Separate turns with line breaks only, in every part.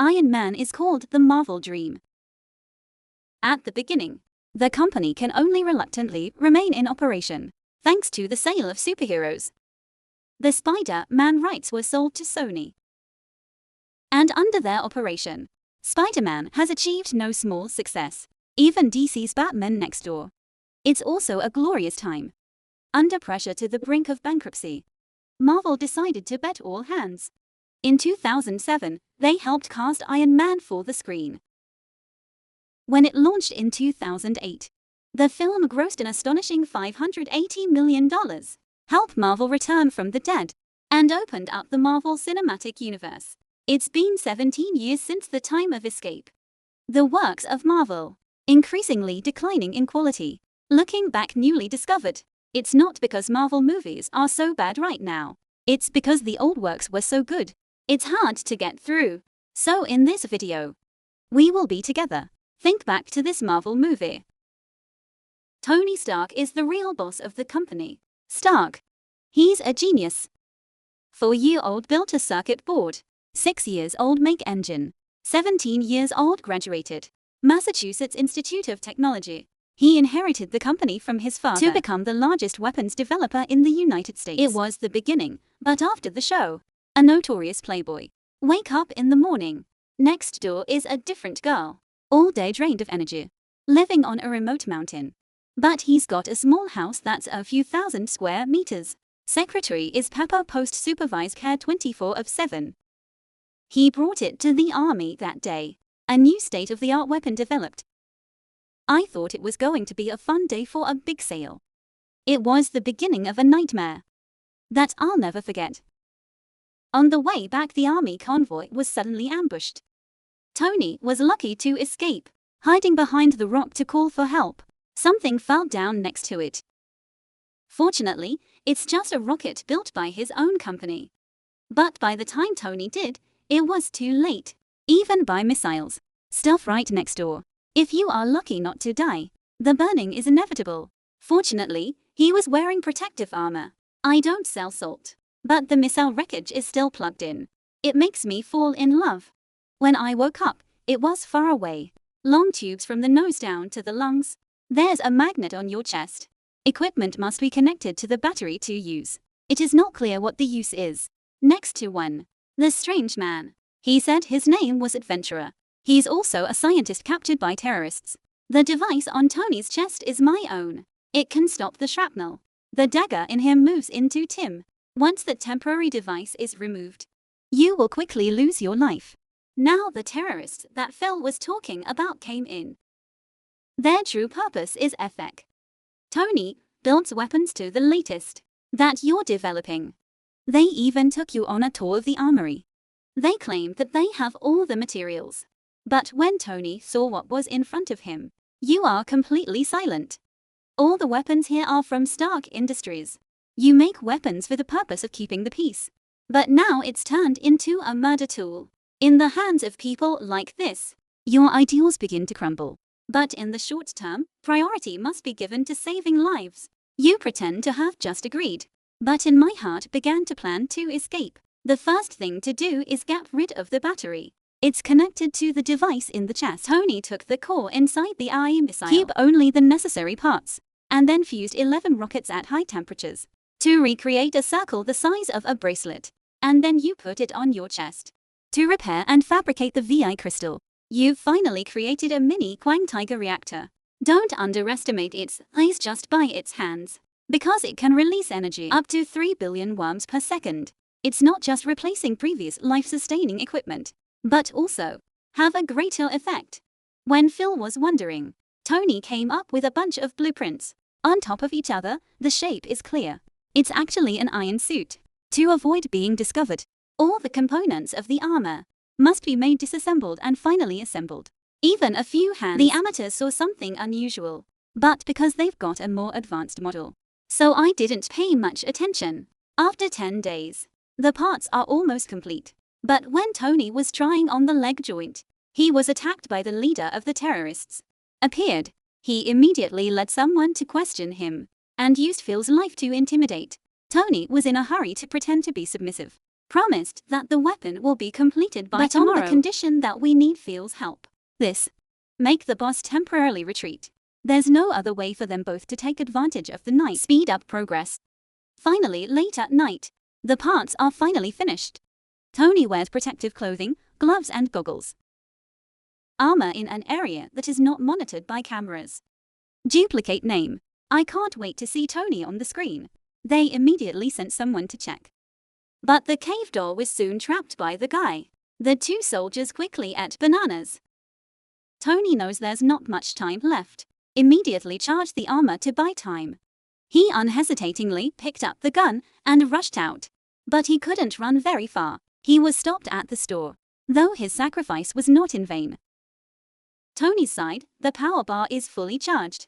Iron Man is called the Marvel Dream. At the beginning, the company can only reluctantly remain in operation, thanks to the sale of superheroes. The Spider-Man rights were sold to Sony. And under their operation, Spider-Man has achieved no small success, even DC's Batman next door. It's also a glorious time. Under pressure to the brink of bankruptcy, Marvel decided to bet all hands. In 2007, they helped cast Iron Man for the screen. When it launched in 2008, the film grossed an astonishing $580 million, helped Marvel return from the dead, and opened up the Marvel Cinematic Universe. It's been 17 years since the time of escape. The works of Marvel, increasingly declining in quality, looking back newly discovered. It's not because Marvel movies are so bad right now. It's because the old works were so good. It's hard to get through. So in this video, we will be together. Think back to this Marvel movie. Tony Stark is the real boss of the company. Stark. He's a genius. 4-year-old built a circuit board. 6 years old make engine. 17 years old graduated Massachusetts Institute of Technology. He inherited the company from his father to become the largest weapons developer in the United States. It was the beginning, but after the show, a notorious playboy. Wake up in the morning. Next door is a different girl. All day drained of energy. Living on a remote mountain. But he's got a small house that's a few thousand square meters. Secretary is Pepper Post supervised care 24/7. He brought it to the army that day. A new state-of-the-art weapon developed. I thought it was going to be a fun day for a big sale. It was the beginning of a nightmare that I'll never forget. On the way back, the army convoy was suddenly ambushed. Tony was lucky to escape, hiding behind the rock to call for help. Something fell down next to it. Fortunately, it's just a rocket built by his own company. But by the time Tony did, it was too late. Even by missiles. Stuff right next door. If you are lucky not to die, the burning is inevitable. Fortunately, he was wearing protective armor. I don't sell salt, but the missile wreckage is still plugged in. It makes me fall in love. When I woke up, it was far away. Long tubes from the nose down to the lungs. There's a magnet on your chest. Equipment must be connected to the battery to use. It is not clear what the use is. Next to one. The strange man. He said his name was Adventurer. He's also a scientist captured by terrorists. The device on Tony's chest is my own. It can stop the shrapnel. The dagger in him moves into Tim. Once the temporary device is removed, you will quickly lose your life. Now the terrorists that Phil was talking about came in. Their true purpose is epic. Tony builds weapons to the latest that you're developing. They even took you on a tour of the armory. They claim that they have all the materials. But when Tony saw what was in front of him, you are completely silent. All the weapons here are from Stark Industries. You make weapons for the purpose of keeping the peace. But now it's turned into a murder tool. In the hands of people like this, your ideals begin to crumble. But in the short term, priority must be given to saving lives. You pretend to have just agreed. But in my heart began to plan to escape. The first thing to do is get rid of the battery. It's connected to the device in the chest. Tony took the core inside the IE missile. Keep only the necessary parts. And then fused 11 rockets at high temperatures to recreate a circle the size of a bracelet. And then you put it on your chest. To repair and fabricate the VI crystal, you've finally created a mini Quang Tiger reactor. Don't underestimate its size just by its hands, because it can release energy up to 3 billion worms per second. It's not just replacing previous life-sustaining equipment, but also have a greater effect. When Phil was wondering, Tony came up with a bunch of blueprints. On top of each other, the shape is clear. It's actually an iron suit. To avoid being discovered, all the components of the armor must be made disassembled and finally assembled. Even a few hands. The amateurs saw something unusual, but because they've got a more advanced model. So I didn't pay much attention. After 10 days, the parts are almost complete. But when Tony was trying on the leg joint, he was attacked by the leader of the terrorists. Appeared. He immediately led someone to question him, and used Phil's life to intimidate. Tony was in a hurry to pretend to be submissive. promised that the weapon will be completed by tomorrow, on the condition that we need Phil's help. This make the boss temporarily retreat. There's no other way for them both to take advantage of the night, speed up progress. Finally, late at night, the parts are finally finished. Tony wears protective clothing, gloves and goggles. Armor in an area that is not monitored by cameras. Duplicate name. I can't wait to see Tony on the screen. They immediately sent someone to check. But the cave door was soon trapped by the guy. The two soldiers quickly ate bananas. Tony knows there's not much time left. Immediately charged the armor to buy time. He unhesitatingly picked up the gun and rushed out. But he couldn't run very far. He was stopped at the store, though his sacrifice was not in vain. Tony's side, the power bar is fully charged.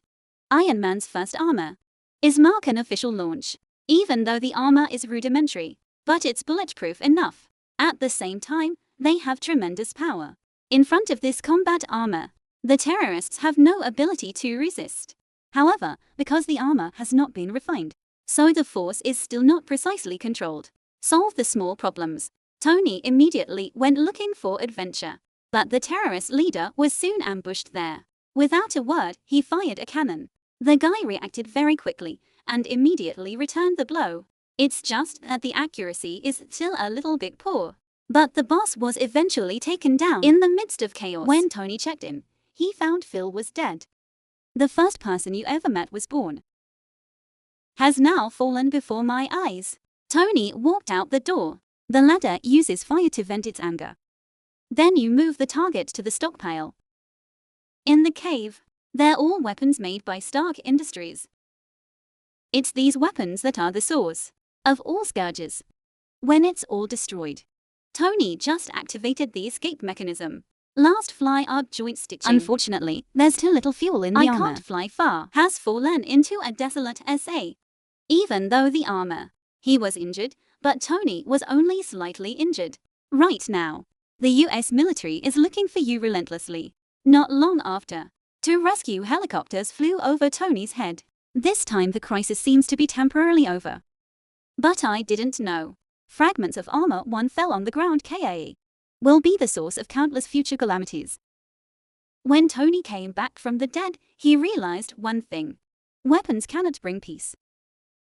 Ironman's first armor is mark an official launch, even though the armor is rudimentary, but it's bulletproof enough. At the same time, they have tremendous power. In front of this combat armor, the terrorists have no ability to resist. However, because the armor has not been refined, so the force is still not precisely controlled. Solve the small problems. Tony immediately went looking for adventure, but the terrorist leader was soon ambushed there. Without a word, he fired a cannon. The guy reacted very quickly and immediately returned the blow. It's just that the accuracy is still a little bit poor. But the boss was eventually taken down in the midst of chaos. When Tony checked in, he found Phil was dead. The first person you ever met was born. Has now fallen before my eyes. Tony walked out the door. The ladder uses fire to vent its anger. Then you move the target to the stockpile. In the cave, they're all weapons made by Stark Industries. It's these weapons that are the source of all scourges. When it's all destroyed, Tony just activated the escape mechanism. Last fly up joint stitching. Unfortunately, there's too little fuel in the armor. I can't fly far. Has fallen into a desolate SA. Even though the armor, he was injured, but Tony was only slightly injured. Right now, the US military is looking for you relentlessly. Not long after, two rescue helicopters flew over Tony's head. This time the crisis seems to be temporarily over. But I didn't know. Fragments of armor one fell on the ground will be the source of countless future calamities. When Tony came back from the dead, he realized one thing. Weapons cannot bring peace.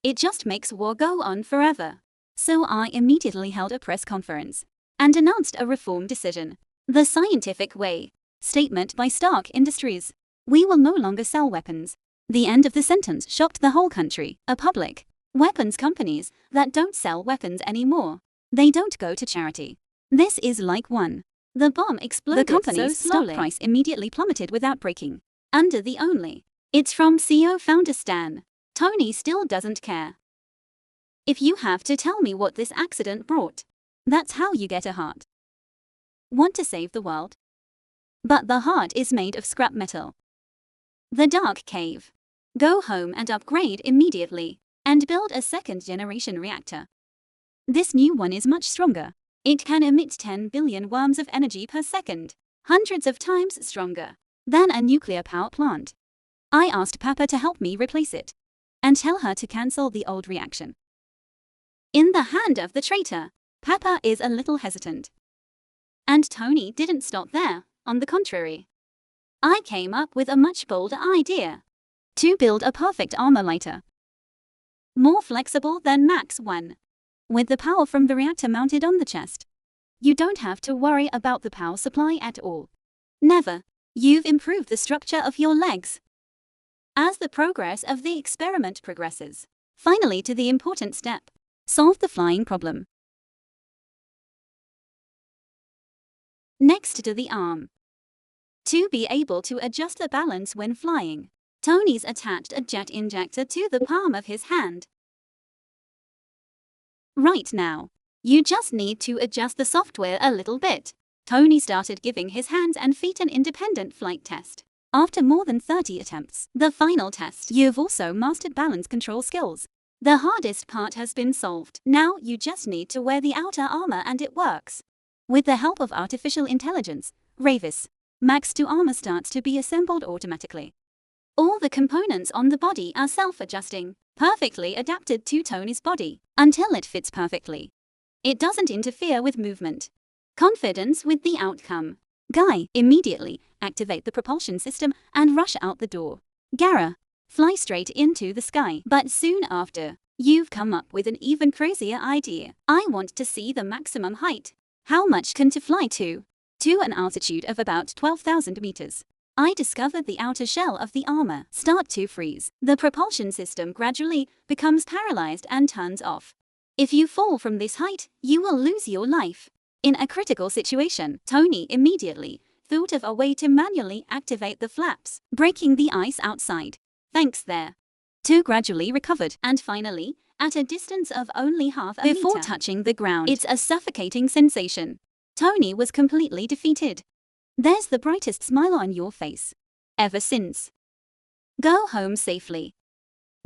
It just makes war go on forever. So I immediately held a press conference and announced a reform decision. The scientific way. Statement by Stark Industries. We will no longer sell weapons. The end of the sentence shocked the whole country. A public weapons companies that don't sell weapons anymore. They don't go to charity. This is like one. The bomb exploded. The company's stock price immediately plummeted without breaking under the only. It's from CEO founder Stan. Tony still doesn't care. If you have to tell me what this accident brought, that's how you get a heart. Want to save the world? But the heart is made of scrap metal. The dark cave. Go home and upgrade immediately, and build a second-generation reactor. This new one is much stronger. It can emit 10 billion worms of energy per second, hundreds of times stronger than a nuclear power plant. I asked Papa to help me replace it, and tell her to cancel the old reaction. In the hand of the traitor, Papa is a little hesitant. And Tony didn't stop there, on the contrary. I came up with a much bolder idea. To build a perfect armor lighter. More flexible than Max 1. With the power from the reactor mounted on the chest. You don't have to worry about the power supply at all. Never. You've improved the structure of your legs. As the progress of the experiment progresses, finally to the important step. Solve the flying problem. Next to the arm. To be able to adjust the balance when flying, Tony's attached a jet injector to the palm of his hand. Right now, you just need to adjust the software a little bit. Tony started giving his hands and feet an independent flight test. After more than 30 attempts, the final test, you've also mastered balance control skills. The hardest part has been solved. Now you just need to wear the outer armor and it works. With the help of artificial intelligence, Ravis, Max 2 armor starts to be assembled automatically. All the components on the body are self-adjusting, perfectly adapted to Tony's body, until it fits perfectly. It doesn't interfere with movement. Confidence with the outcome. Guy, immediately activate the propulsion system and rush out the door. Gara, fly straight into the sky. But soon after, you've come up with an even crazier idea. I want to see the maximum height. How much can to fly to? To an altitude of about 12,000 meters. I discovered the outer shell of the armor start to freeze. The propulsion system gradually becomes paralyzed and turns off. If you fall from this height, you will lose your life. In a critical situation, Tony immediately thought of a way to manually activate the flaps, breaking the ice outside. Thanks there. Two gradually recovered, and finally, at a distance of only half a meter before touching the ground. It's a suffocating sensation. Tony was completely defeated. There's the brightest smile on your face. Ever since. Go home safely.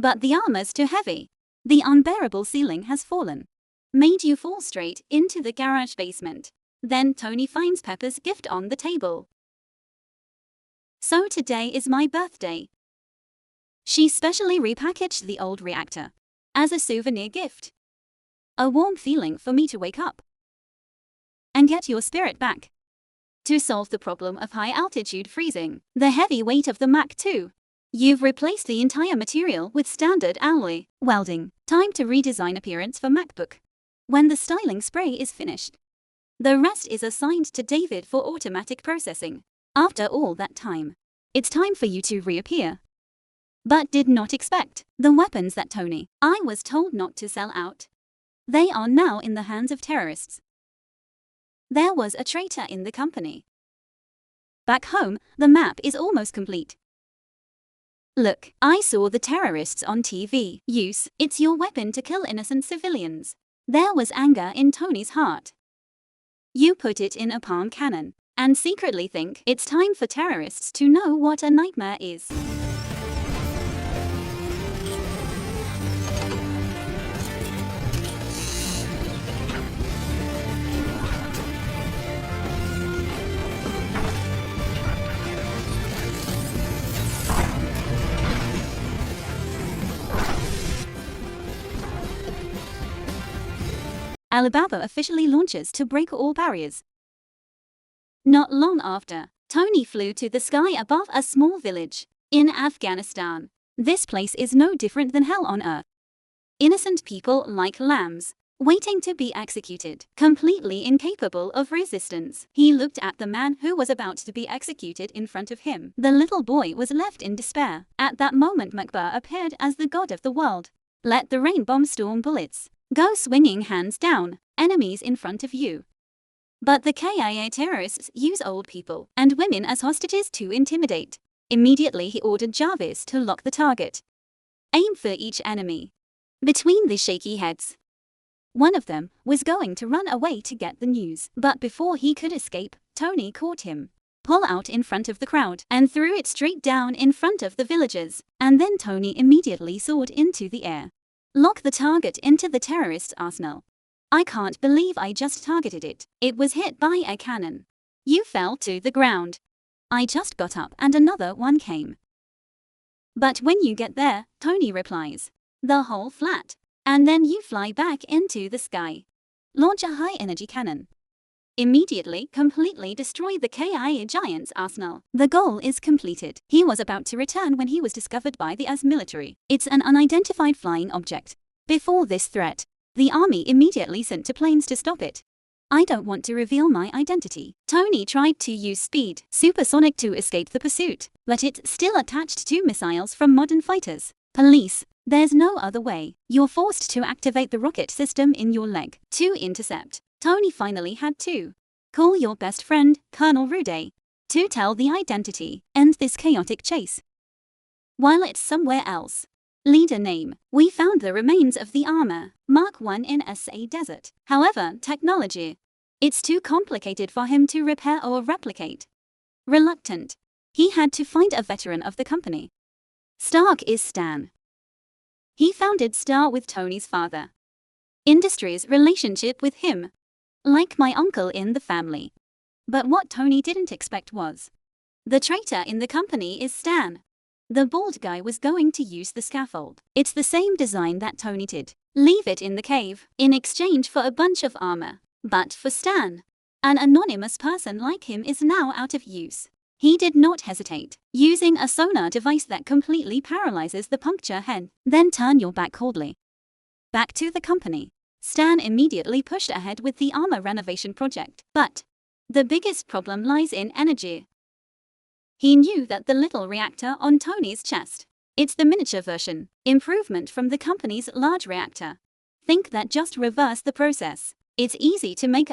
But the armor's too heavy. The unbearable ceiling has fallen. Made you fall straight into the garage basement. Then Tony finds Pepper's gift on the table. So today is my birthday. She specially repackaged the old reactor as a souvenir gift. A warm feeling for me to wake up and get your spirit back. To solve the problem of high-altitude freezing, the heavy weight of the Mach 2. You've replaced the entire material with standard alloy welding. Time to redesign appearance for MacBook. When the styling spray is finished, the rest is assigned to David for automatic processing. After all that time, it's time for you to reappear. But did not expect the weapons that I was told not to sell out. They are now in the hands of terrorists. There was a traitor in the company. Back home, the map is almost complete. Look, I saw the terrorists on TV. It's your weapon to kill innocent civilians. There was anger in Tony's heart. You put it in a palm cannon and secretly think it's time for terrorists to know what a nightmare is. Alibaba officially launches to break all barriers. Not long after, Tony flew to the sky above a small village in Afghanistan. This place is no different than hell on earth. Innocent people like lambs, waiting to be executed, completely incapable of resistance. He looked at the man who was about to be executed in front of him. The little boy was left in despair. At that moment, Makbar appeared as the god of the world. Let the rain bomb storm bullets. Go swinging hands down, enemies in front of you. But the KIA terrorists use old people and women as hostages to intimidate. Immediately he ordered Jarvis to lock the target. Aim for each enemy. Between the shaky heads. One of them was going to run away to get the news, but before he could escape, Tony caught him. Pull out in front of the crowd and threw it straight down in front of the villagers, and then Tony immediately soared into the air. Lock the target into the terrorist's arsenal. I can't believe I just targeted it. It was hit by a cannon. You fell to the ground. I just got up and another one came. But when you get there, Tony replies, the whole flat. And then you fly back into the sky. Launch a high-energy cannon. Immediately, completely destroy the KIA giant's arsenal. The goal is completed. He was about to return when he was discovered by the US military. It's an unidentified flying object. Before this threat, the army immediately sent two planes to stop it. I don't want to reveal my identity. Tony tried to use speed, supersonic to escape the pursuit, but it's still attached to missiles from modern fighters. Police, there's no other way. You're forced to activate the rocket system in your leg to intercept. Tony finally had to call your best friend, Colonel Rude, to tell the identity, end this chaotic chase. While it's somewhere else. Leader name. We found the remains of the armor, Mark I in SA Desert. However, technology. It's too complicated for him to repair or replicate. Reluctant. He had to find a veteran of the company. Stark is Stan. He founded Star with Tony's father. Industry's relationship with him. Like my uncle in the family. But what Tony didn't expect was the traitor in the company is Stan. The bald guy was going to use the scaffold. It's the same design that Tony did. Leave it in the cave, in exchange for a bunch of armor. But for Stan, an anonymous person like him is now out of use. He did not hesitate, using a sonar device that completely paralyzes the puncture head. Then turn your back coldly. Back to the company. Stan immediately pushed ahead with the armor renovation project. But the biggest problem lies in energy. He knew that the little reactor on Tony's chest, it's the miniature version, improvement from the company's large reactor. Think that just reverse the process. It's easy to make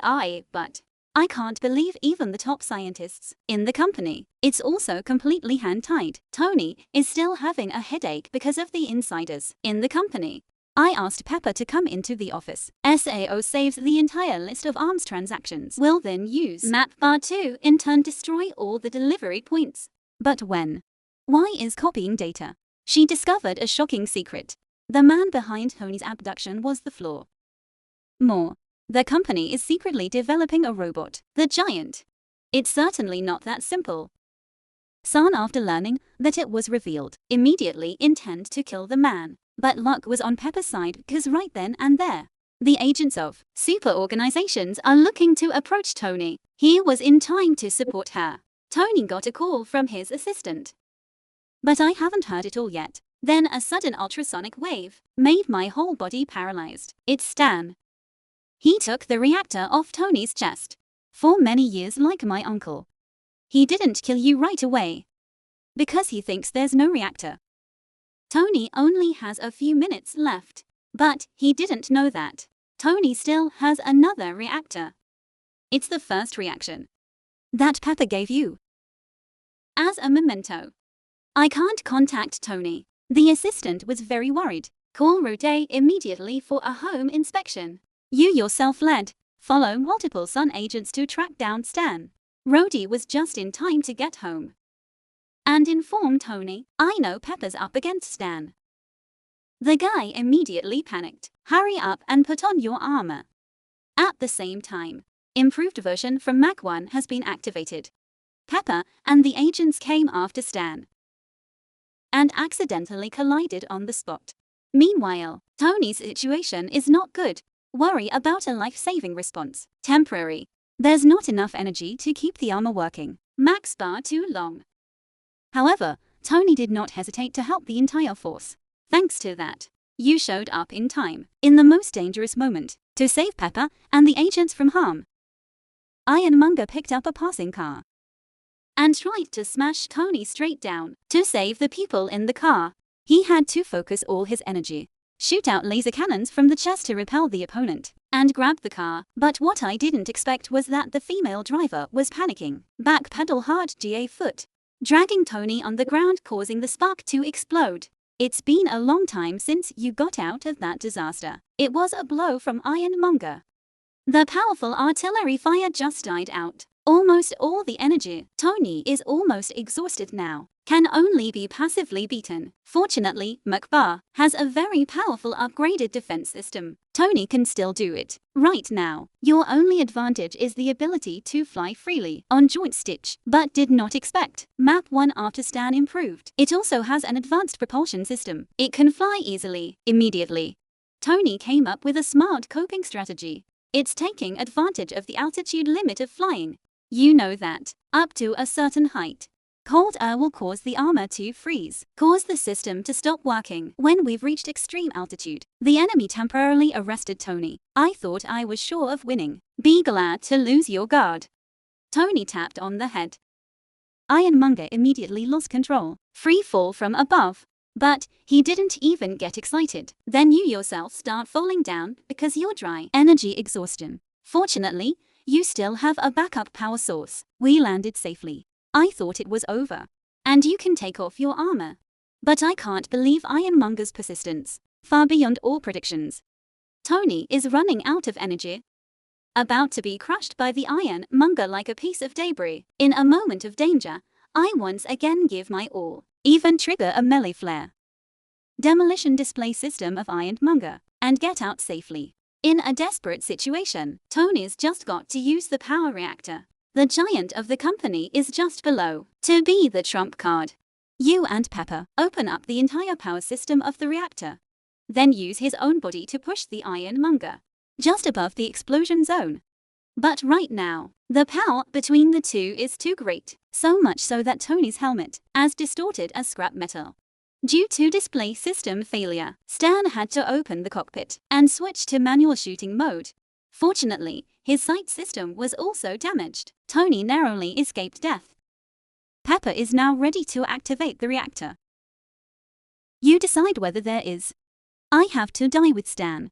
but I can't believe even the top scientists in the company. It's also completely hand-tied. Tony is still having a headache because of the insiders in the company. I asked Pepper to come into the office. SAO saves the entire list of arms transactions. Will then use map bar to in turn destroy all the delivery points. But when? Why is copying data? She discovered a shocking secret. The man behind Tony's abduction was the flaw. More. The company is secretly developing a robot, the Giant. It's certainly not that simple. San, after learning that it was revealed, immediately intend to kill the man. But luck was on Pepper's side because right then and there, the agents of super organizations are looking to approach Tony. He was in time to support her. Tony got a call from his assistant. But I haven't heard it all yet. Then a sudden ultrasonic wave made my whole body paralyzed. It's Stan. He took the reactor off Tony's chest. For many years, like my uncle. He didn't kill you right away. Because he thinks there's no reactor. Tony only has a few minutes left. But he didn't know that Tony still has another reactor. It's the first reaction that Pepper gave you as a memento. I can't contact Tony. The assistant was very worried. Call Rude immediately for a home inspection. You yourself follow multiple Sun agents to track down Stan. Rhodey was just in time to get home and inform Tony, I know Pepper's up against Stan. The guy immediately panicked. Hurry up and put on your armor. At the same time, improved version from Mach 1 has been activated. Pepper and the agents came after Stan and accidentally collided on the spot. Meanwhile, Tony's situation is not good. Worry about a life-saving response. Temporary. There's not enough energy to keep the armor working. Max bar too long. However, Tony did not hesitate to help the entire force. Thanks to that, you showed up in time, in the most dangerous moment, to save Pepper and the agents from harm. Ironmonger picked up a passing car and tried to smash Tony straight down. To save the people in the car, he had to focus all his energy. Shoot out laser cannons from the chest to repel the opponent, and grab the car. But what I didn't expect was that the female driver was panicking. Backpedal hard GA foot, dragging Tony on the ground, causing the spark to explode. It's been a long time since you got out of that disaster. It was a blow from Ironmonger. The powerful artillery fire just died out. Almost all the energy. Tony is almost exhausted now. Can only be passively beaten. Fortunately, Mach has a very powerful upgraded defense system. Tony can still do it. Right now, your only advantage is the ability to fly freely on joint stitch, but did not expect Map 1 after Stan improved. It also has an advanced propulsion system. It can fly easily, immediately. Tony came up with a smart coping strategy. It's taking advantage of the altitude limit of flying. You know that, up to a certain height, cold air will cause the armor to freeze, cause the system to stop working. When we've reached extreme altitude, the enemy temporarily arrested Tony. I thought I was sure of winning. Be glad to lose your guard. Tony tapped on the head. Ironmonger immediately lost control. Free fall from above. But he didn't even get excited. Then you yourself start falling down because you're dry. Energy exhaustion. Fortunately, you still have a backup power source. We landed safely. I thought it was over. And you can take off your armor. But I can't believe Ironmonger's persistence. Far beyond all predictions. Tony is running out of energy. About to be crushed by the Ironmonger like a piece of debris. In a moment of danger, I once again give my all. Even trigger a melee flare. Demolition display system of Ironmonger. And get out safely. In a desperate situation, Tony's just got to use the power reactor. The giant of the company is just below. To be the trump card. You and Pepper open up the entire power system of the reactor. Then use his own body to push the ironmonger just above the explosion zone. But right now, the power between the two is too great, so much so that Tony's helmet as distorted as scrap metal. Due to display system failure, Stan had to open the cockpit and switch to manual shooting mode. Fortunately, his sight system was also damaged. Tony narrowly escaped death. Pepper is now ready to activate the reactor. You decide whether there is. I have to die with Stan.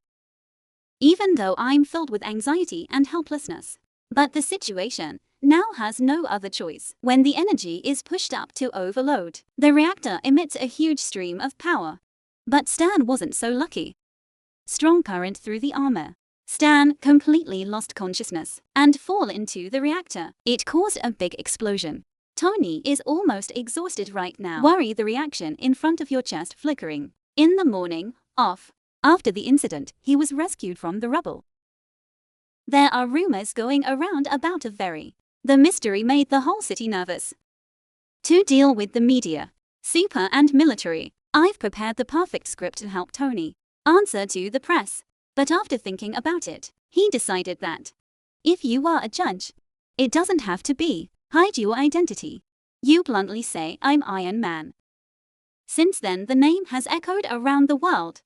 Even though I'm filled with anxiety and helplessness. But the situation now has no other choice. When the energy is pushed up to overload, the reactor emits a huge stream of power. But Stan wasn't so lucky. Strong current through the armor. Stan completely lost consciousness and fall into the reactor. It caused a big explosion. Tony is almost exhausted right now. Worry the reaction in front of your chest flickering. In the morning, off. After the incident, he was rescued from the rubble. There are rumors going around about the mystery made the whole city nervous. To deal with the media, super and military, I've prepared the perfect script to help Tony answer to the press. But after thinking about it, he decided that if you are a judge, it doesn't have to be. Hide your identity. You bluntly say, I'm Iron Man. Since then, the name has echoed around the world.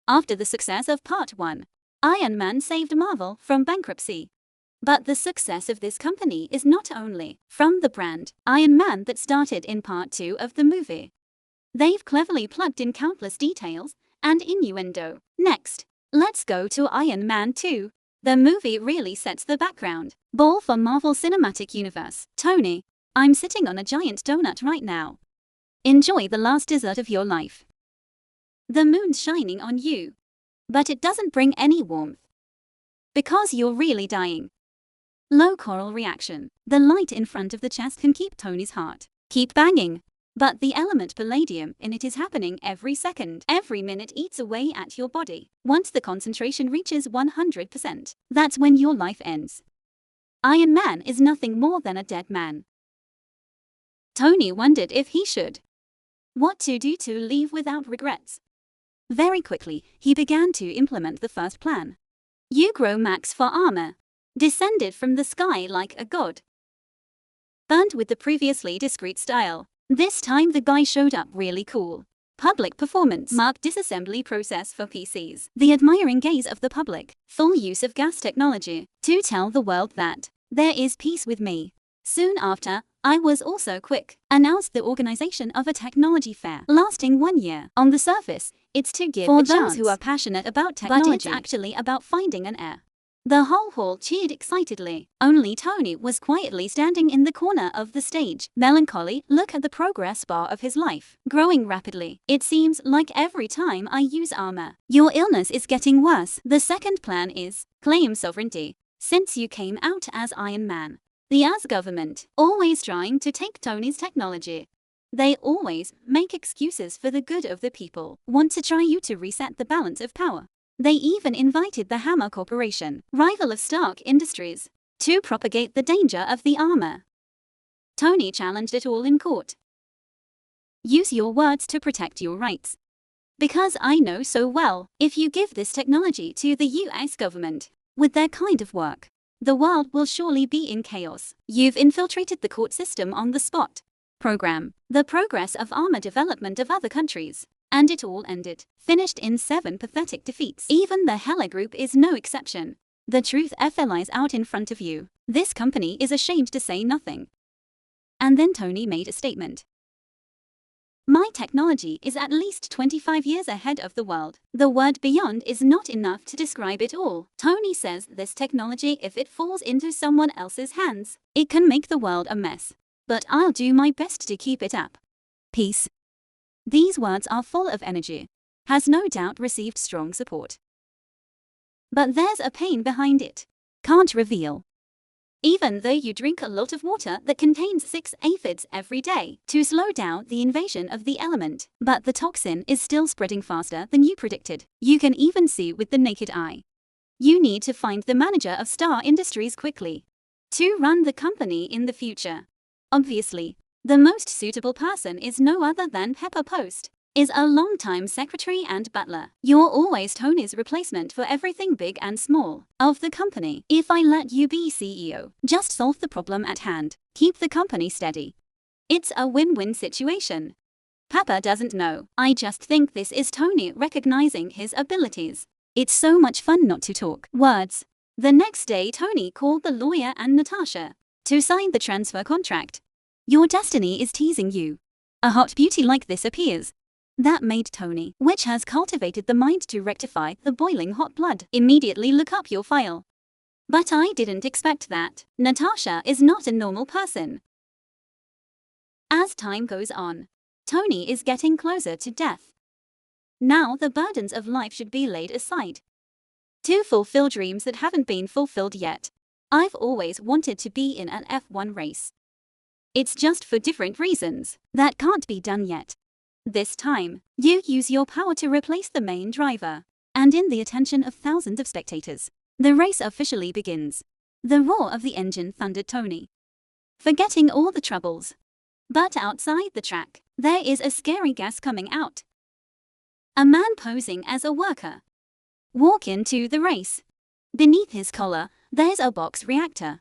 After the success of Part 1, Iron Man saved Marvel from bankruptcy. But the success of this company is not only from the brand Iron Man that started in Part 2 of the movie. They've cleverly plugged in countless details and innuendo. Next, let's go to Iron Man 2. The movie really sets the background ball for Marvel Cinematic Universe. Tony, I'm sitting on a giant donut right now. Enjoy the last dessert of your life. The moon's shining on you, but it doesn't bring any warmth. Because you're really dying. Low coral reaction. The light in front of the chest can keep Tony's heart keep banging. But the element palladium in it is happening every second. Every minute eats away at your body. Once the concentration reaches 100%, that's when your life ends. Iron Man is nothing more than a dead man. Tony wondered if he should. What to do to leave without regrets. Very quickly, he began to implement the first plan. You grow Max for armor. Descended from the sky like a god. Burned with the previously discreet style. This time the guy showed up really cool. Public performance. Marked disassembly process for PCs. The admiring gaze of the public. Full use of gas technology to tell the world that there is peace with me. Soon after, I was also quick. Announced the organization of a technology fair lasting 1 year. On the surface, it's to give for those who are passionate about technology. But it's actually about finding an heir. The whole hall cheered excitedly. Only Tony was quietly standing in the corner of the stage. Melancholy look at the progress bar of his life. Growing rapidly. It seems like every time I use armor, your illness is getting worse. The second plan is claim sovereignty. Since you came out as Iron Man, the US government always trying to take Tony's technology. They always make excuses for the good of the people. Want to try you to reset the balance of power. They even invited the Hammer Corporation, rival of Stark Industries, to propagate the danger of the armor. Tony challenged it all in court. Use your words to protect your rights. Because I know so well, if you give this technology to the US government, with their kind of work, the world will surely be in chaos. You've infiltrated the court system on the spot. Program the progress of armor development of other countries. And it all ended, finished in 7 pathetic defeats. Even the Hella Group is no exception. The truth lies out in front of you. This company is ashamed to say nothing. And then Tony made a statement. My technology is at least 25 years ahead of the world. The word beyond is not enough to describe it all. Tony says this technology, if it falls into someone else's hands, it can make the world a mess. But I'll do my best to keep it up. Peace. These words are full of energy. Has no doubt received strong support. But there's a pain behind it. Can't reveal. Even though you drink a lot of water that contains 6 aphids every day to slow down the invasion of the element, but the toxin is still spreading faster than you predicted. You can even see with the naked eye. You need to find the manager of Star Industries quickly to run the company in the future. Obviously, The most suitable person is no other than Pepper Post, is a longtime secretary and butler. You're always Tony's replacement for everything big and small of the company. If I let you be CEO, just solve the problem at hand, keep the company steady. It's a win-win situation. Pepper doesn't know. I just think this is Tony recognizing his abilities. It's so much fun not to talk words. The next day, Tony called the lawyer and Natasha to sign the transfer contract. Your destiny is teasing you. A hot beauty like this appears. That made Tony, which has cultivated the mind to rectify the boiling hot blood, immediately look up your file. But I didn't expect that. Natasha is not a normal person. As time goes on, Tony is getting closer to death. Now the burdens of life should be laid aside to fulfill dreams that haven't been fulfilled yet. I've always wanted to be in an F1 race. It's just for different reasons that can't be done yet. This time, you use your power to replace the main driver, and in the attention of thousands of spectators, the race officially begins. The roar of the engine thundered Tony, forgetting all the troubles. But outside the track, there is a scary gas coming out. A man posing as a worker walk into the race. Beneath his collar, there's a box reactor.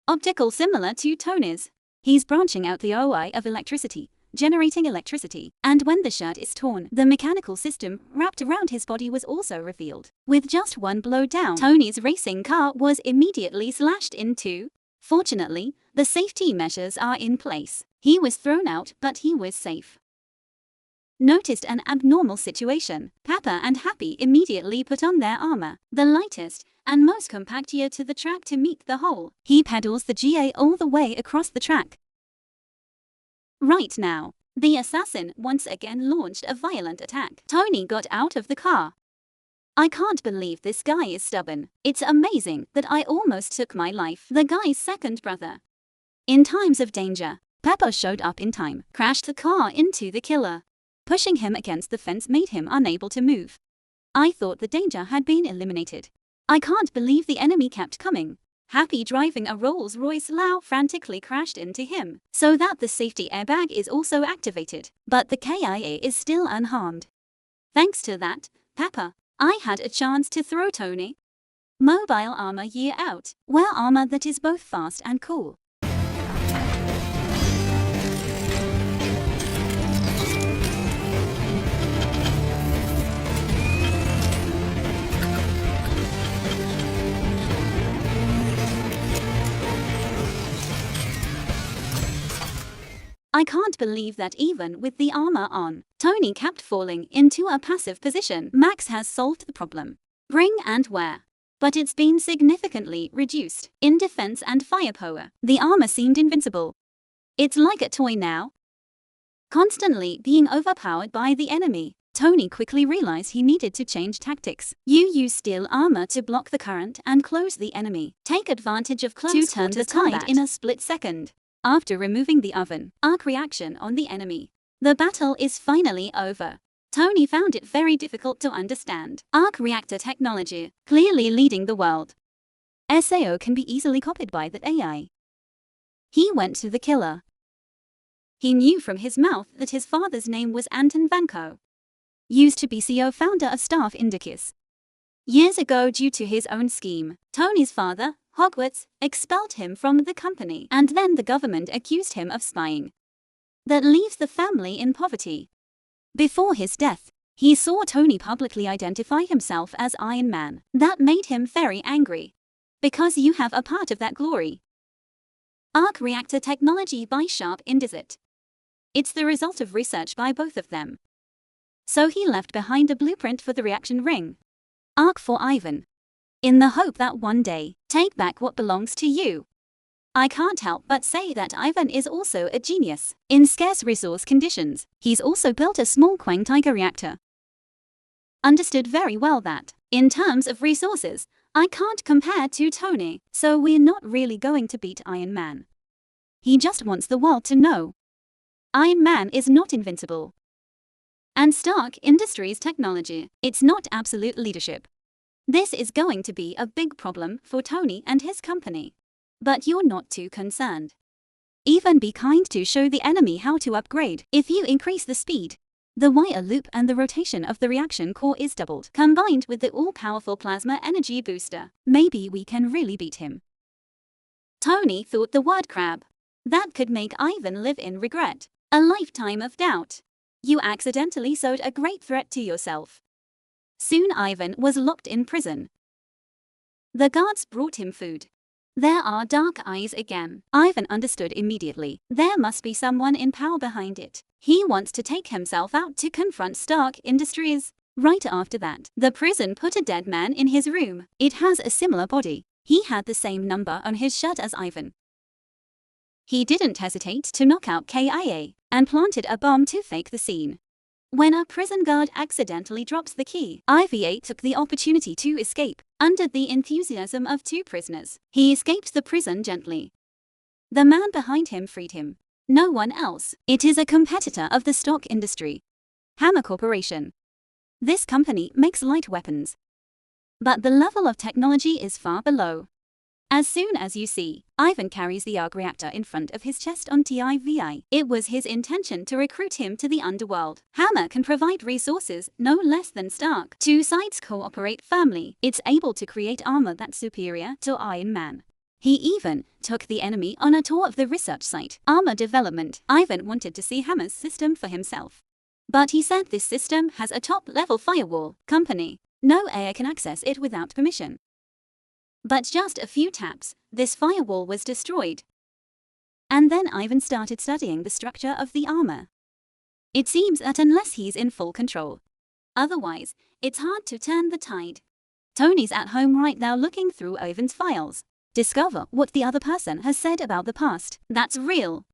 Optical similar to Tony's. He's branching out the OI of electricity, generating electricity, and when the shirt is torn, the mechanical system wrapped around his body was also revealed. With just one blow down, Tony's racing car was immediately slashed in two. Fortunately, the safety measures are in place. He was thrown out, but he was safe. Noticed an abnormal situation. Pepper and Happy immediately put on their armor, the lightest and most compact gear to the track to meet the hole. He pedals the GA all the way across the track. Right now, the assassin once again launched a violent attack. Tony got out of the car. I can't believe this guy is stubborn. It's amazing that I almost took my life. The guy's second brother. In times of danger, Pepper showed up in time, crashed the car into the killer. Pushing him against the fence made him unable to move. I thought the danger had been eliminated. I can't believe the enemy kept coming. Happy, driving a Rolls-Royce Lau, frantically crashed into him, so that the safety airbag is also activated, but the KIA is still unharmed. Thanks to that, Pepper, I had a chance to throw Tony. Mobile armor year out. Wear armor that is both fast and cool. I can't believe that even with the armor on, Tony kept falling into a passive position. Max has solved the problem. Bring and wear. But it's been significantly reduced. In defense and firepower, the armor seemed invincible. It's like a toy now. Constantly being overpowered by the enemy, Tony quickly realized he needed to change tactics. You use steel armor to block the current and close the enemy. Take advantage of close to turn the tide in a split second. After removing the oven, arc reaction on the enemy, the battle is finally over. Tony found it very difficult to understand. Arc reactor technology, clearly leading the world. SAO can be easily copied by that AI. He went to the killer. He knew from his mouth that his father's name was Anton Vanko. Used to be CEO founder of Staff Indicus. Years ago, due to his own scheme, Tony's father, Hogwarts, expelled him from the company, and then the government accused him of spying. That leaves the family in poverty. Before his death, he saw Tony publicly identify himself as Iron Man. That made him very angry. Because you have a part of that glory. Arc reactor technology by Sharp Indicus. It's the result of research by both of them. So he left behind a blueprint for the reaction ring. Arc for Ivan. In the hope that one day, take back what belongs to you. I can't help but say that Ivan is also a genius. In scarce resource conditions, he's also built a small Quang Tiger reactor. Understood very well that, in terms of resources, I can't compare to Tony, so we're not really going to beat Iron Man. He just wants the world to know. Iron Man is not invincible. And Stark Industries technology, it's not absolute leadership. This is going to be a big problem for Tony and his company. But you're not too concerned. Even be kind to show the enemy how to upgrade. If you increase the speed, the wire loop and the rotation of the reaction core is doubled. Combined with the all-powerful plasma energy booster, maybe we can really beat him. Tony thought the word crab. That could make Ivan live in regret. A lifetime of doubt. You accidentally sowed a great threat to yourself. Soon Ivan was locked in prison. The guards brought him food. There are dark eyes again. Ivan understood immediately. There must be someone in power behind it. He wants to take himself out to confront Stark Industries. Right after that, the prison put a dead man in his room. It has a similar body. He had the same number on his shirt as Ivan. He didn't hesitate to knock out KIA and planted a bomb to fake the scene. When a prison guard accidentally drops the key, IVA took the opportunity to escape. Under the enthusiasm of 2 prisoners, he escaped the prison gently. The man behind him freed him. No one else. It is a competitor of the stock industry. Hammer Corporation. This company makes light weapons. But the level of technology is far below. As soon as you see, Ivan carries the arc reactor in front of his chest on TIVI. It was his intention to recruit him to the underworld. Hammer can provide resources no less than Stark. 2 sides cooperate firmly. It's able to create armor that's superior to Iron Man. He even took the enemy on a tour of the research site. Armor development. Ivan wanted to see Hammer's system for himself. But he said this system has a top-level firewall. Company. No air can access it without permission. But just a few taps, this firewall was destroyed. And then Ivan started studying the structure of the armor. It seems that unless he's in full control, otherwise, it's hard to turn the tide. Tony's at home right now looking through Ivan's files. Discover what the other person has said about the past. That's real.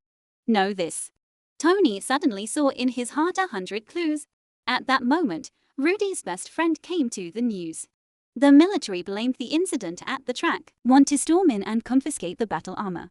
Know this. Tony suddenly saw in his heart 100 clues. At that moment, Rudy's best friend came to the news. The military blamed the incident at the track, want to storm in and confiscate the battle armor.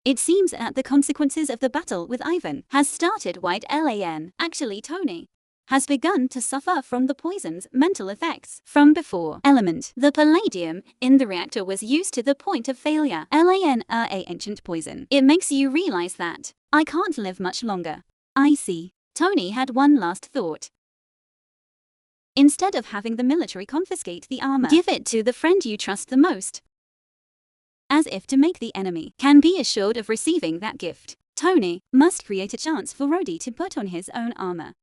It seems that the consequences of the battle with Ivan has started White LAN. Actually, Tony has begun to suffer from the poison's mental effects from before. Element. The palladium in the reactor was used to the point of failure. LAN, ancient poison. It makes you realize that I can't live much longer. I see. Tony had one last thought. Instead of having the military confiscate the armor, give it to the friend you trust the most. As if to make the enemy can be assured of receiving that gift, Tony must create a chance for Rhodey to put on his own armor.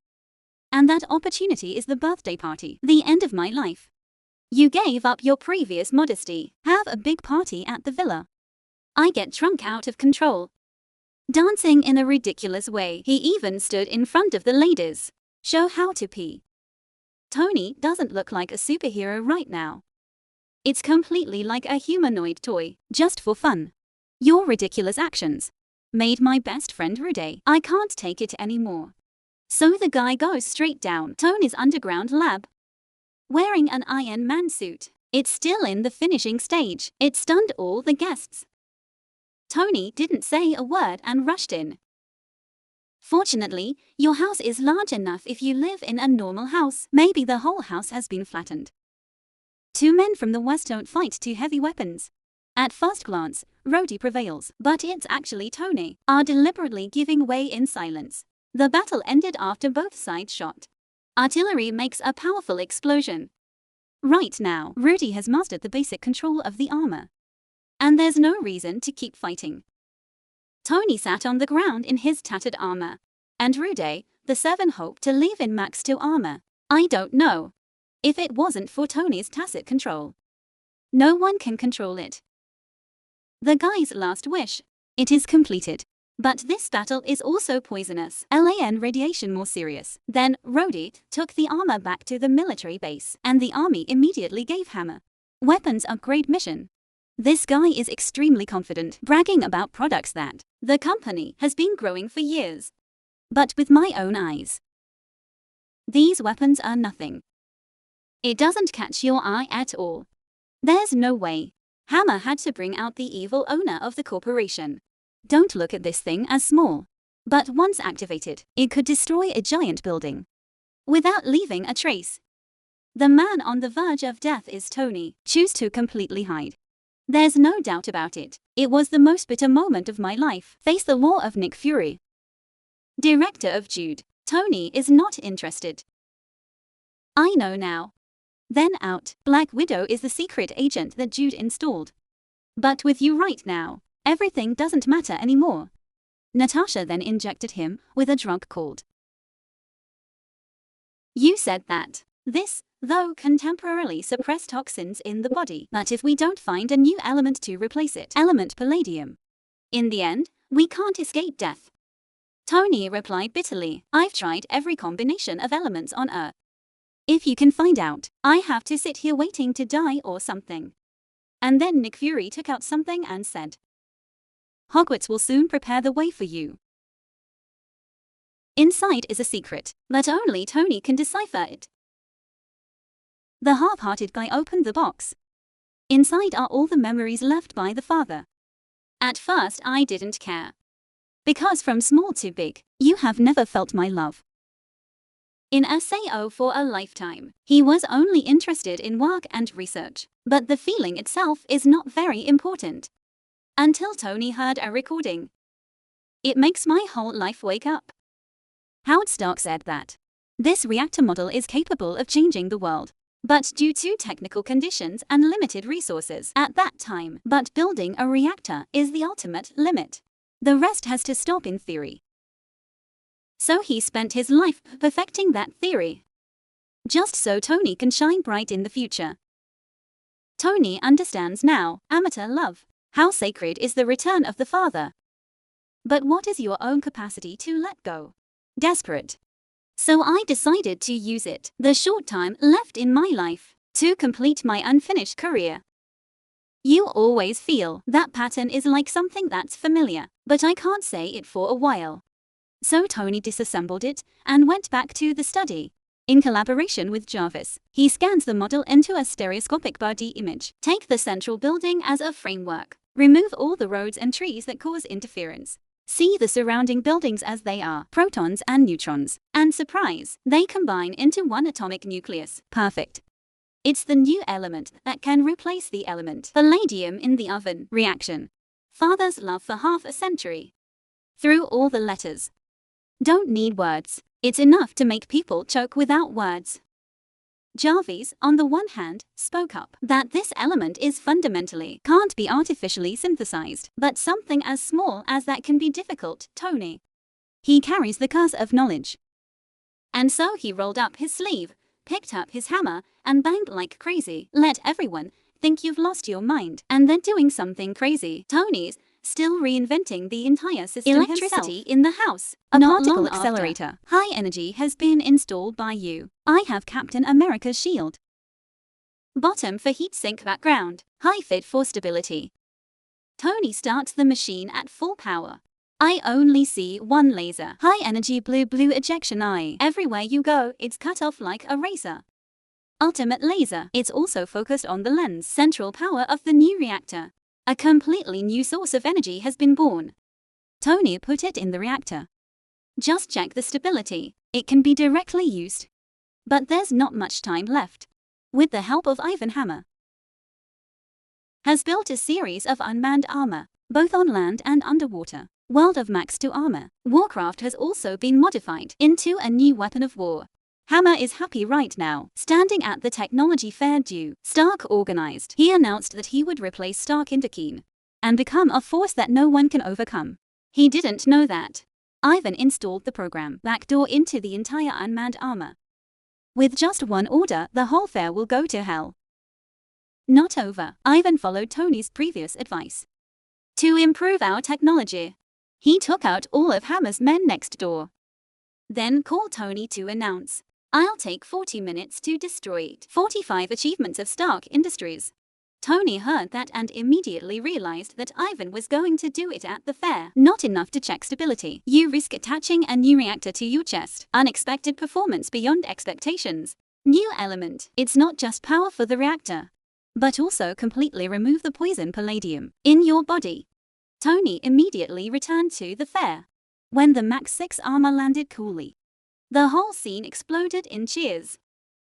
And that opportunity is the birthday party, the end of my life. You gave up your previous modesty, have a big party at the villa. I get drunk out of control. Dancing in a ridiculous way, he even stood in front of the ladies. Show how to pee. Tony doesn't look like a superhero right now. It's completely like a humanoid toy, just for fun. Your ridiculous actions made my best friend Rudy. I can't take it anymore. So the guy goes straight down Tony's underground lab. Wearing an Iron Man suit. It's still in the finishing stage. It stunned all the guests. Tony didn't say a word and rushed in. Fortunately, your house is large enough if you live in a normal house. Maybe the whole house has been flattened. 2 men from the west don't fight 2 heavy weapons. At first glance, Rhodey prevails, but it's actually Tony are deliberately giving way in silence. The battle ended after both sides shot. Artillery makes a powerful explosion. Right now, Rudy has mastered the basic control of the armor. And there's no reason to keep fighting. Tony sat on the ground in his tattered armor. And Rudy, the 7 hoped to leave in Max 2 armor. I don't know. If it wasn't for Tony's tacit control. No one can control it. The guy's last wish. It is completed. But this battle is also poisonous. LAN radiation more serious. Then, Rhodey took the armor back to the military base. And the army immediately gave Hammer weapons upgrade mission. This guy is extremely confident, bragging about products that the company has been growing for years. But with my own eyes, these weapons are nothing. It doesn't catch your eye at all. There's no way. Hammer had to bring out the evil owner of the corporation. Don't look at this thing as small. But once activated, it could destroy a giant building without leaving a trace. The man on the verge of death is Tony. Choose to completely hide. There's no doubt about it. It was the most bitter moment of my life. Face the law of Nick Fury. Director of Jude. Tony is not interested. I know now. Then out. Black Widow is the secret agent that Jude installed. But with you right now, everything doesn't matter anymore. Natasha then injected him with a drug called. You said that. This, though, can temporarily suppress toxins in the body, but if we don't find a new element to replace it, element palladium, in the end, we can't escape death. Tony replied bitterly, I've tried every combination of elements on Earth. If you can find out, I have to sit here waiting to die or something. And then Nick Fury took out something and said, Hogwarts will soon prepare the way for you. Inside is a secret, but only Tony can decipher it. The half-hearted guy opened the box. Inside are all the memories left by the father. At first I didn't care. Because from small to big, you have never felt my love. In a SAO for a lifetime, he was only interested in work and research, but the feeling itself is not very important. Until Tony heard a recording. It makes my whole life wake up. Howard Stark said that this reactor model is capable of changing the world, but due to technical conditions and limited resources at that time, but building a reactor is the ultimate limit. The rest has to stop in theory. So he spent his life perfecting that theory. Just so Tony can shine bright in the future. Tony understands now, amateur love, how sacred is the return of the father. But what is your own capacity to let go? Desperate. So I decided to use it, the short time left in my life, to complete my unfinished career. You always feel that pattern is like something that's familiar, but I can't say it for a while. So Tony disassembled it and went back to the study. In collaboration with Jarvis, he scans the model into a stereoscopic body image. Take the central building as a framework. Remove all the roads and trees that cause interference. See the surrounding buildings as they are, protons and neutrons. And surprise, they combine into one atomic nucleus. Perfect. It's the new element that can replace the element palladium in the oven. Reaction. Father's love for half a century. Through all the letters. Don't need words. It's enough to make people choke without words. Jarvis, on the one hand, spoke up that this element is fundamentally can't be artificially synthesized, but something as small as that can be difficult. Tony. He carries the curse of knowledge. And so he rolled up his sleeve, picked up his hammer, and banged like crazy. Let everyone think you've lost your mind, and then doing something crazy. Tony's still reinventing the entire system Electricity
himself. In the house, a particle accelerator. High energy has been installed by you. I have Captain America's shield. Bottom for heatsink background. High fit for stability. Tony starts the machine at full power. I only see one laser. High energy blue ejection eye. Everywhere you go, it's cut off like a razor. Ultimate laser. It's also focused on the lens. Central power of the new reactor. A completely new source of energy has been born. Tony put it in the reactor. Just check the stability. It can be directly used. But there's not much time left. With the help of Ivan Hammer, has built a series of unmanned armor, both on land and underwater. World of Max 2 armor. Warcraft has also been modified into a new weapon of war. Hammer is happy right now, standing at the technology fair Stark organized. He announced that he would replace Stark Interkeen and become a force that no one can overcome. He didn't know that. Ivan installed the program backdoor into the entire unmanned armor. With just one order, the whole fair will go to hell. Not over. Ivan followed Tony's previous advice. To improve our technology, he took out all of Hammer's men next door. Then called Tony to announce, I'll take 40 minutes to destroy it. 45 achievements of Stark Industries. Tony heard that and immediately realized that Ivan was going to do it at the fair. Not enough to check stability. You risk attaching a new reactor to your chest. Unexpected performance beyond expectations. New element. It's not just power for the reactor, but also completely remove the poison palladium in your body. Tony immediately returned to the fair. When the Max 6 armor landed coolly, the whole scene exploded in cheers.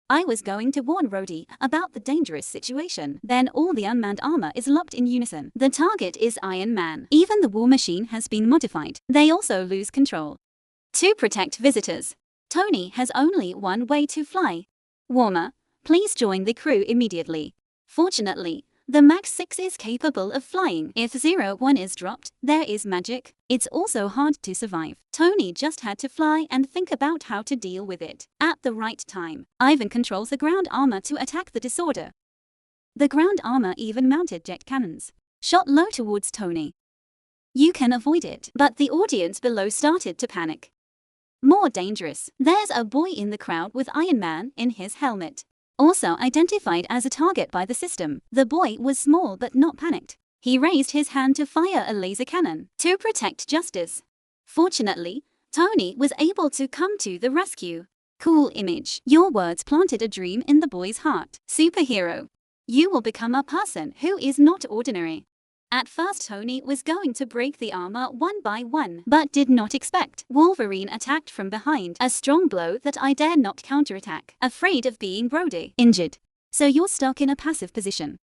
I was going to warn Rhodey about the dangerous situation. Then all the unmanned armor is locked in unison. The target is Iron Man. Even the war machine has been modified. They also lose control. To protect visitors, Tony has only one way to fly. Warmer, please join the crew immediately. Fortunately, the Max 6 is capable of flying. If 01 is dropped, there is magic. It's also hard to survive. Tony just had to fly and think about how to deal with it. At the right time, Ivan controls the ground armor to attack the disorder. The ground armor even mounted jet cannons, shot low towards Tony. You can avoid it, but the audience below started to panic. More dangerous, there's a boy in the crowd with Iron Man in his helmet. Also identified as a target by the system, the boy was small but not panicked. He raised his hand to fire a laser cannon to protect justice. Fortunately, Tony was able to come to the rescue. Cool image. Your words planted a dream in the boy's heart. Superhero. You will become a person who is not ordinary. At first Tony was going to break the armor one by one, but did not expect. Wolverine attacked from behind, a strong blow that I dare not counterattack, afraid of being Brody injured. So you're stuck in a passive position.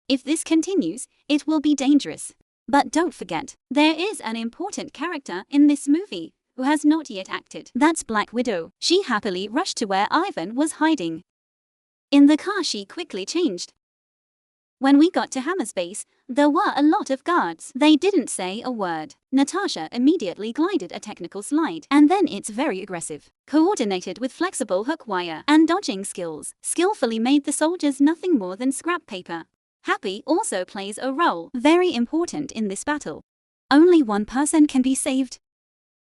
If this continues, it will be dangerous. But don't forget, there is an important character in this movie who has not yet acted. That's Black Widow. She happily rushed to where Ivan was hiding. In the car she quickly changed. When we got to Hammer's base, there were a lot of guards. They didn't say a word. Natasha immediately glided a technical slide, and then it's very aggressive. Coordinated with flexible hook wire and dodging skills, skillfully made the soldiers nothing more than scrap paper. Happy also plays a role, very important in this battle. Only one person can be saved.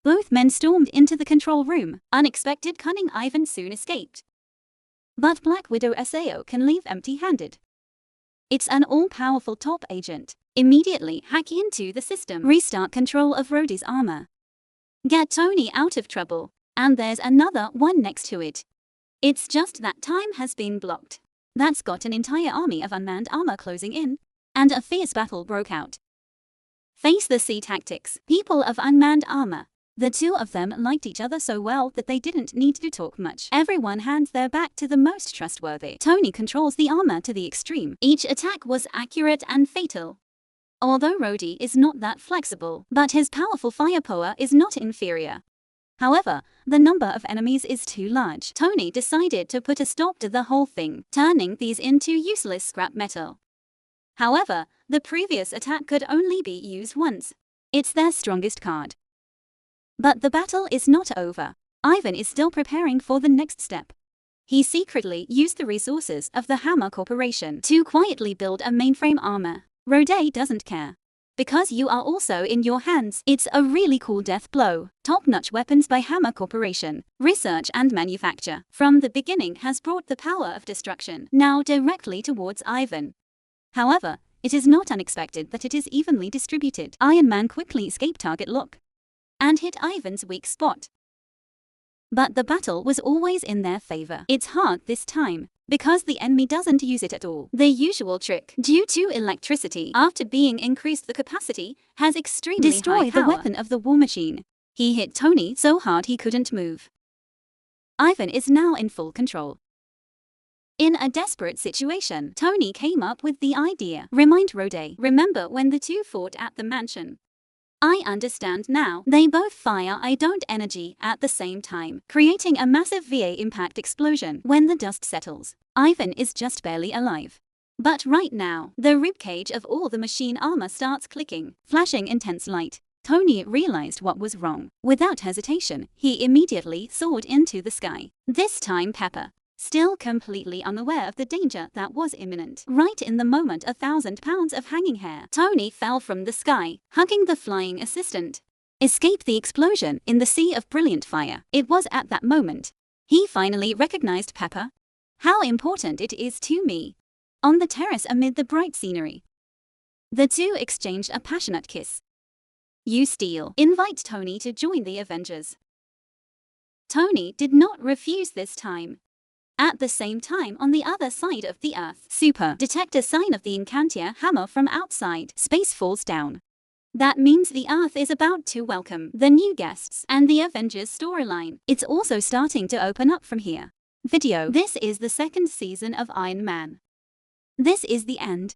Both men stormed into the control room. Unexpected cunning Ivan soon escaped. But Black Widow SAO can leave empty-handed. It's an all-powerful top agent. Immediately hack into the system. Restart control of Rhodey's armor. Get Tony out of trouble. And there's another one next to it. It's just that time has been blocked. That's got an entire army of unmanned armor closing in. And a fierce battle broke out. Face the sea tactics. People of unmanned armor. The two of them liked each other so well that they didn't need to talk much. Everyone hands their back to the most trustworthy. Tony controls the armor to the extreme. Each attack was accurate and fatal. Although Rhodey is not that flexible, but his powerful firepower is not inferior. However, the number of enemies is too large. Tony decided to put a stop to the whole thing, turning these into useless scrap metal. However, the previous attack could only be used once. It's their strongest card. But the battle is not over. Ivan is still preparing for the next step. He secretly used the resources of the Hammer Corporation to quietly build a mainframe armor. Rhodey doesn't care. Because you are also in your hands, it's a really cool death blow. Top-notch weapons by Hammer Corporation. Research and manufacture from the beginning has brought the power of destruction now directly towards Ivan. However, it is not unexpected that it is evenly distributed. Iron Man quickly escaped target lock and hit Ivan's weak spot. But the battle was always in their favor. It's hard this time, because the enemy doesn't use it at all. The usual trick, due to electricity, after being increased the capacity, has extremely high power. Destroy the weapon of the war machine. He hit Tony so hard he couldn't move. Ivan is now in full control. In a desperate situation, Tony came up with the idea. Remind Rhodey. Remember when the two fought at the mansion? I understand now. They both fire iodine energy at the same time, creating a massive VA impact explosion. When the dust settles, Ivan is just barely alive. But right now, the ribcage of all the machine armor starts clicking, flashing intense light. Tony realized what was wrong. Without hesitation, he immediately soared into the sky. This time Pepper, still completely unaware of the danger that was imminent. Right in the moment 1,000 pounds of hanging hair, Tony fell from the sky, hugging the flying assistant. Escaped the explosion in the sea of brilliant fire. It was at that moment he finally recognized Pepper. How important it is to me. On the terrace amid the bright scenery, the two exchanged a passionate kiss. You steal. Invite Tony to join the Avengers. Tony did not refuse this time. At the same time, on the other side of the Earth, Super detect a sign of the Incantia hammer from outside. Space falls down. That means the Earth is about to welcome the new guests and the Avengers storyline. It's also starting to open up from here. video. This is the second season of Ironman. This is the end.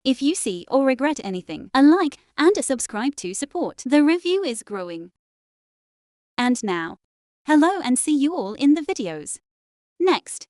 If you see or regret anything, a like and a subscribe to support. The review is growing. And now, hello and see you all in the videos. Next.